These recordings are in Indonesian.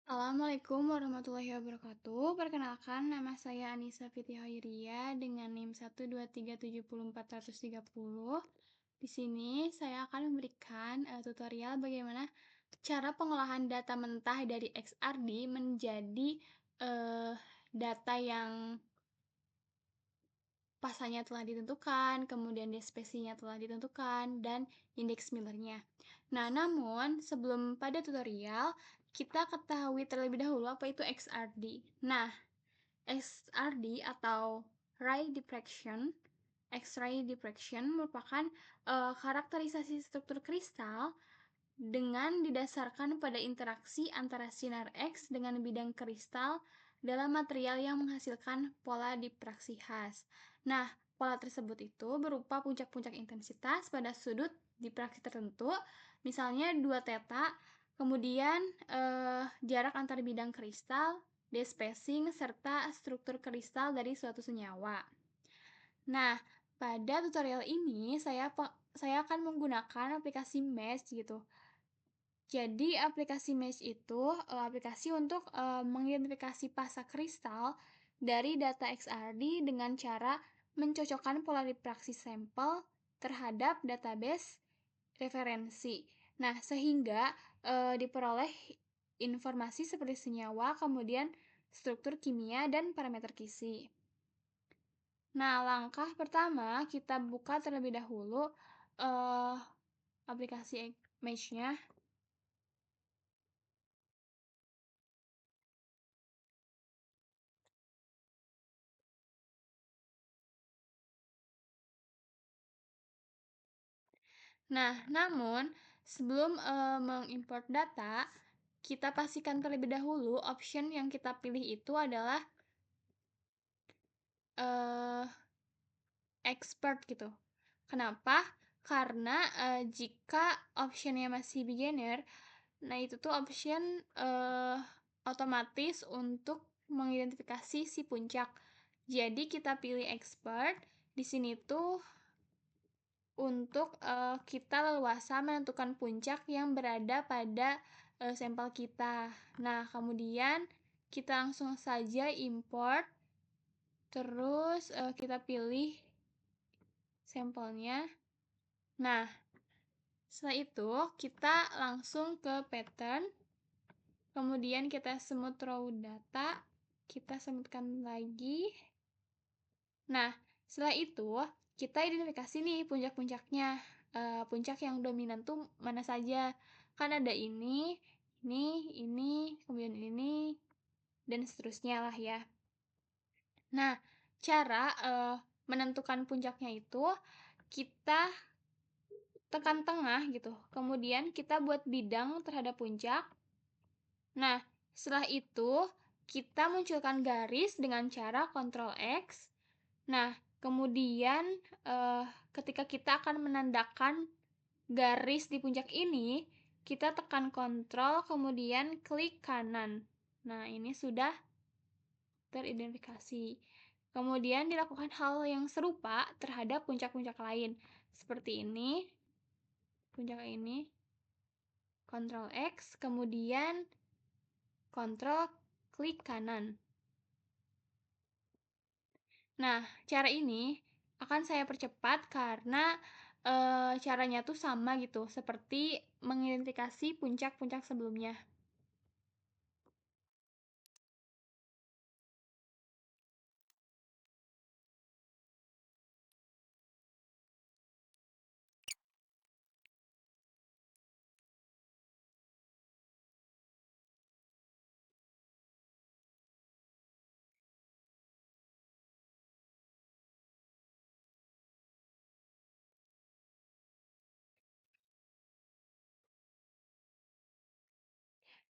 Assalamualaikum warahmatullahi wabarakatuh. Perkenalkan, nama saya Anissa Fitri Hoiria dengan NIM 123704030. Di sini saya akan memberikan tutorial bagaimana cara pengolahan data mentah dari XRD menjadi eh, data yang pasanya telah ditentukan, kemudian spesiesnya telah ditentukan, dan indeks Millernya. Nah, namun sebelum pada tutorial, kita ketahui terlebih dahulu apa itu XRD. Nah, XRD atau ray diffraction, X-ray diffraction merupakan karakterisasi struktur kristal dengan didasarkan pada interaksi antara sinar X dengan bidang kristal dalam material yang menghasilkan pola diffraksi khas. Nah, pola tersebut itu berupa puncak-puncak intensitas pada sudut diffraksi tertentu, misalnya 2 theta, kemudian jarak antar bidang kristal, despacing, serta struktur kristal dari suatu senyawa. Nah, pada tutorial ini saya akan menggunakan aplikasi Mesh gitu. Jadi aplikasi Mesh itu aplikasi untuk mengidentifikasi pasa kristal dari data XRD dengan cara mencocokkan pola diffraksi sampel terhadap database referensi. Nah, sehingga diperoleh informasi seperti senyawa, kemudian struktur kimia dan parameter kisi. Nah, langkah pertama kita buka terlebih dahulu aplikasi Mesh-nya. Nah, namun sebelum mengimport data, kita pastikan terlebih dahulu option yang kita pilih itu adalah expert gitu. Kenapa? Karena jika optionnya masih beginner, nah itu tuh option otomatis untuk mengidentifikasi si puncak. Jadi kita pilih expert. Di sini tuh untuk kita leluasa menentukan puncak yang berada pada sampel kita. Nah, kemudian kita langsung saja import, terus kita pilih sampelnya. Nah, setelah itu kita langsung ke pattern, kemudian kita smooth raw data, kita semutkan lagi. Nah, setelah itu kita identifikasi nih puncak-puncaknya. Puncak yang dominan tuh mana saja? Kan ada ini, kemudian ini, dan seterusnya lah ya. Nah, cara menentukan puncaknya itu kita tekan tengah gitu. Kemudian kita buat bidang terhadap puncak. Nah, setelah itu kita munculkan garis dengan cara Ctrl X. Nah, kemudian ketika kita akan menandakan garis di puncak ini, kita tekan Ctrl, kemudian klik kanan. Nah, ini sudah teridentifikasi. Kemudian dilakukan hal yang serupa terhadap puncak-puncak lain. Seperti ini, puncak ini, Ctrl X, kemudian Ctrl klik kanan. Nah, cara ini akan saya percepat karena caranya tuh sama gitu, seperti mengidentifikasi puncak-puncak sebelumnya.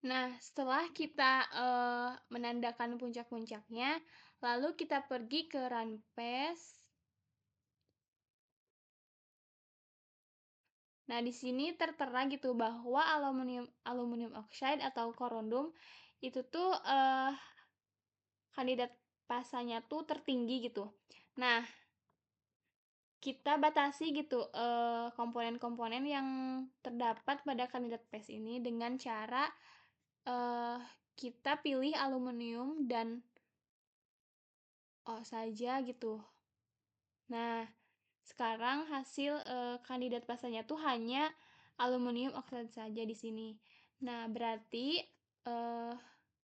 Nah, setelah kita menandakan puncak-puncaknya, lalu kita pergi ke Run Paste. Nah, di sini tertera gitu bahwa aluminium oxide atau korundum itu tuh kandidat pasanya tuh tertinggi gitu. Nah, kita batasi gitu komponen-komponen yang terdapat pada kandidat PES ini dengan cara kita pilih aluminium dan O saja gitu. Nah, sekarang hasil kandidat pasanya tuh hanya aluminium oxide saja di sini. Nah, berarti eh,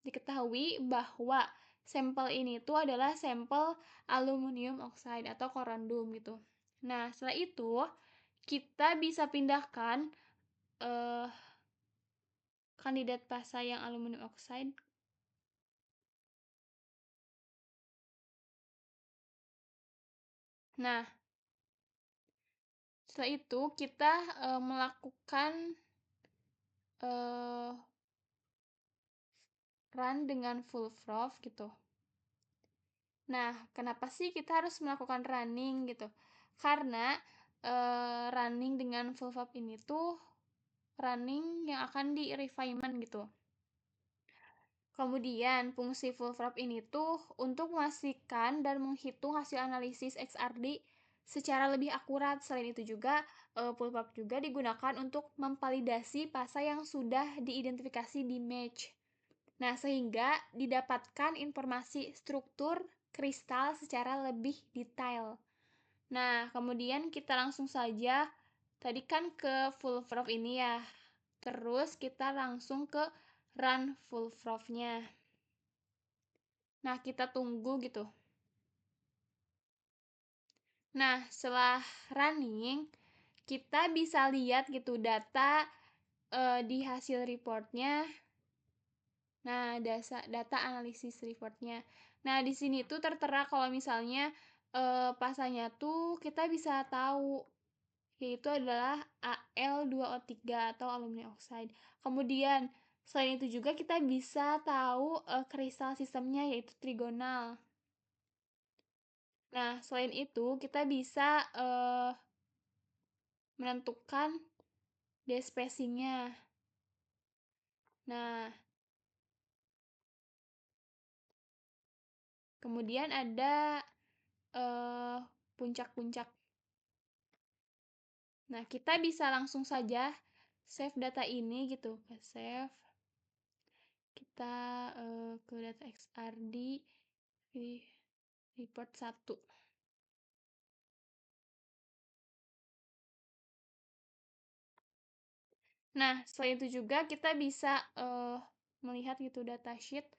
diketahui bahwa sampel ini tuh adalah sampel aluminium oxide atau korundum gitu. Nah, setelah itu kita bisa pindahkan eh, kandidat pasa yang aluminium oxide. Nah, setelah itu kita melakukan eh, run dengan full proof gitu. Nah, kenapa sih kita harus melakukan running gitu? Karena running dengan full proof ini tuh running yang akan di refinement gitu. Kemudian, fungsi full proof ini tuh untuk memastikan dan menghitung hasil analisis XRD secara lebih akurat. Selain itu juga, full proof juga digunakan untuk memvalidasi pasa yang sudah diidentifikasi di match. Nah, sehingga didapatkan informasi struktur kristal secara lebih detail. Nah, kemudian kita langsung saja, tadi kan ke full proof ini ya. Terus kita langsung ke run full proof-nya. Nah, kita tunggu gitu. Nah, setelah running, kita bisa lihat gitu data di hasil reportnya. Nah, data analisis reportnya. Nah, di sini tuh tertera kalau misalnya pasanya tuh kita bisa tahu yaitu adalah Al2O3 atau aluminium oxide. Kemudian, selain itu juga kita bisa tahu kristal sistemnya yaitu trigonal. Nah, selain itu kita bisa menentukan day spacing-nya. Nah, kemudian ada puncak-puncak. Nah, kita bisa langsung saja save data ini gitu, ke save. Kita ke data XRD di report 1. Nah, selain itu juga kita bisa melihat gitu datasheet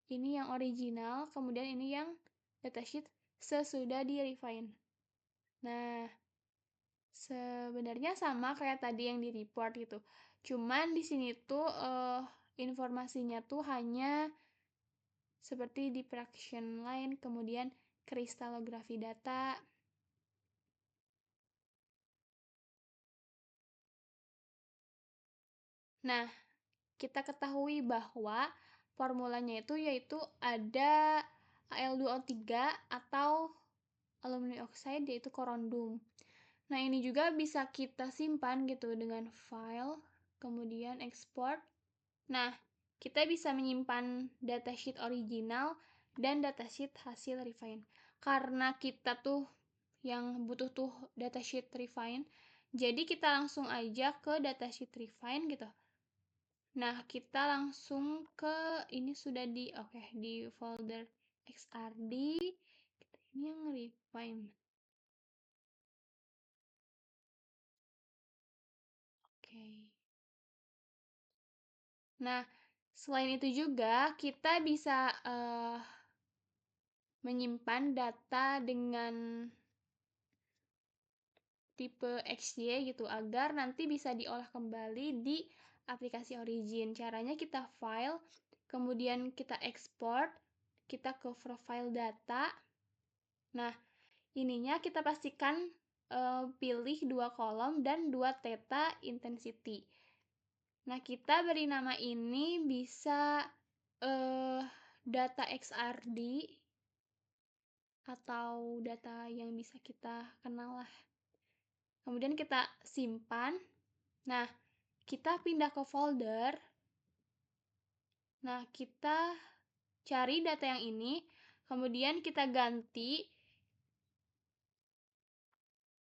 ini yang original, kemudian ini yang datasheet sesudah di refine. Nah, sebenarnya sama kayak tadi yang di report gitu. Cuman di sini tuh informasinya tuh hanya seperti diffraction line, kemudian kristalografi data. Nah, kita ketahui bahwa formulanya itu yaitu ada Al2O3 atau aluminium oxide yaitu korundum. Nah, ini juga bisa kita simpan gitu dengan file, kemudian export. Nah, kita bisa menyimpan datasheet original dan datasheet hasil refine. Karena kita tuh yang butuh tuh datasheet refine, jadi kita langsung aja ke datasheet refine gitu. Nah, kita langsung ke ini sudah di di folder XRD. Ini yang refine. Oke. Nah, selain itu juga kita bisa menyimpan data dengan tipe XY gitu agar nanti bisa diolah kembali di aplikasi Origin. Caranya kita file, kemudian kita export, kita ke profile data. Nah, ininya kita pastikan pilih 2 kolom dan 2 theta intensity. Nah, kita beri nama ini bisa data XRD atau data yang bisa kita kenal lah. Kemudian kita simpan. Nah, kita pindah ke folder. Nah, kita cari data yang ini, kemudian kita ganti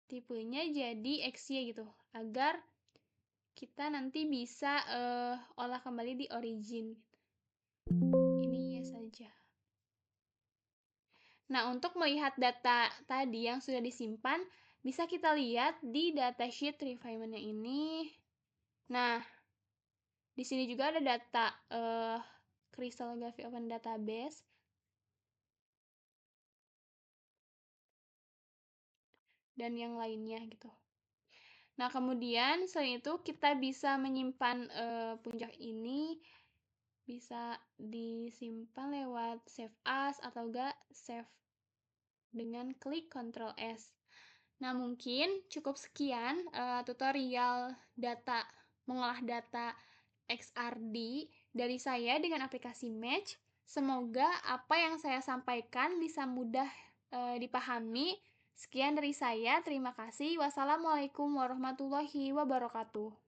tipenya jadi XY gitu, agar kita nanti bisa olah kembali di origin. Ini ya saja. Nah, untuk melihat data tadi yang sudah disimpan, bisa kita lihat di datasheet refinement-nya ini. Nah, di sini juga ada data crystallography open database dan yang lainnya gitu. Nah, kemudian selain itu kita bisa menyimpan puncak ini bisa disimpan lewat save as atau enggak save dengan klik Ctrl S. Nah, mungkin cukup sekian tutorial mengolah data XRD dari saya dengan aplikasi Match. Semoga apa yang saya sampaikan bisa mudah dipahami. Sekian dari saya, terima kasih. Wassalamualaikum warahmatullahi wabarakatuh.